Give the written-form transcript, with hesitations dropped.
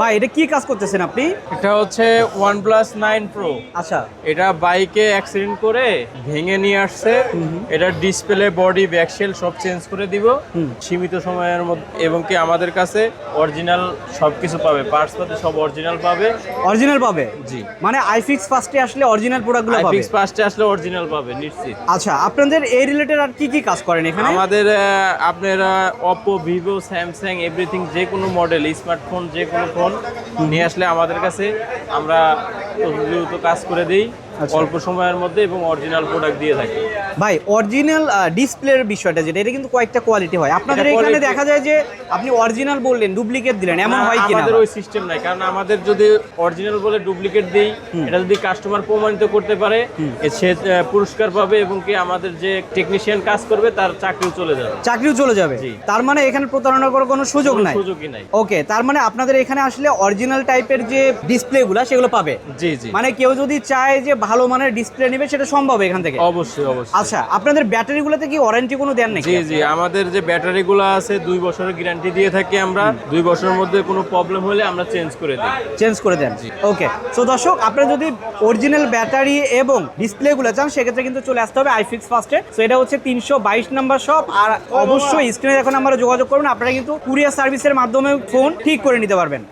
ভাই এটা কি কাজ করতেছেন আপনি? এটা হচ্ছে OnePlus 9 Pro। আচ্ছা, এটা বাইকে অ্যাক্সিডেন্ট করে ভেঙে নিয়ে আসছে। এটা ডিসপ্লে, বডি, ব্যাকশেল সব চেঞ্জ করে দিব সীমিত সময়ের মধ্যে, এবং কি আমাদের কাছে অরিজিনাল সবকিছু পাবে, পার্টস পাতি সব অরিজিনাল পাবে। অরিজিনাল পাবে? জি। মানে আইফিক্স ফার্স্টে আসলে অরিজিনাল প্রোডাক্টগুলো পাবে? আইফিক্স ফার্স্টে আসলে অরিজিনাল পাবে নিশ্চিত। আচ্ছা, আপনাদের এই রিলেটেড আর কি কি কাজ করেন এখানে? আমাদের আপনারা Oppo, Vivo, Samsung এভরিথিং, যে কোনো মডেল স্মার্টফোন, যে কোনো ফোন নিয়ে আসলে আমাদের কাছে আমরা দ্রুত কাজ করে দিই অল্প সময়ের মধ্যে, এবং অরিজিনাল প্রোডাক্ট দিয়ে থাকি। ভাই অরিজিনাল ডিসপ্লের বিষয়টা যেটা, এটা কিন্তু কয়েকটা কোয়ালিটি হয় আপনাদের এটা এখানে। quality- দেখা যায় যে আপনি অরিজিনাল বললেন, ডুপ্লিকেট দিলেন, এমন হয় কি না? আমাদের ওই সিস্টেম নাই, কারণ আমাদের যদি অরিজিনাল বলে ডুপ্লিকেট দেই, এটা যদি কাস্টমার প্রমাণিত করতে পারে সে পুরস্কার পাবে, এবং কি আমাদের যে টেকনিশিয়ান কাজ করবে তার চাকরিও চলে যাবে। চাকরিও চলে যাবে? জি। তার মানে এখানে প্রতারণা করার কোনো সুযোগ কোনো নাই? সুযোগই নাই। ওকে, তার মানে আপনাদের এখানে আসলে অরিজিনাল টাইপের যে ডিসপ্লেগুলো সেগুলো পাবে? জি জি, মানে কেউ যদি চায় যে ভালো মানের ডিসপ্লে নেবে সেটা সম্ভব এখান থেকে? অবশ্যই অবশ্যই। আচ্ছা, আপনাদের ব্যাটারিগুলোতে কি ওয়ারেন্টি কোনো দেন নাকি? জি জি, আমাদের যে ব্যাটারিগুলো আছে 2 বছরের গ্যারান্টি দিয়ে থাকি আমরা। 2 বছরের মধ্যে কোনো প্রবলেম হলে আমরা চেঞ্জ করে দিই। চেঞ্জ করে দেন? ওকে, সো দর্শক, আপনারা যদি অরিজিনাল ব্যাটারি এবং ডিসপ্লেগুলো চান সেক্ষেত্রে কিন্তু চলে আসতে হবে আইফিক্স ফার্স্টে। সো এটা হচ্ছে 322 নাম্বার শপ। আর অবশ্যই স্ক্রিনে এখন আমরা যোগাযোগ করবেন, আপনারা কিন্তু কুরিয়ার সার্ভিসের মাধ্যমে ফোন ঠিক করে নিতে পারবেন।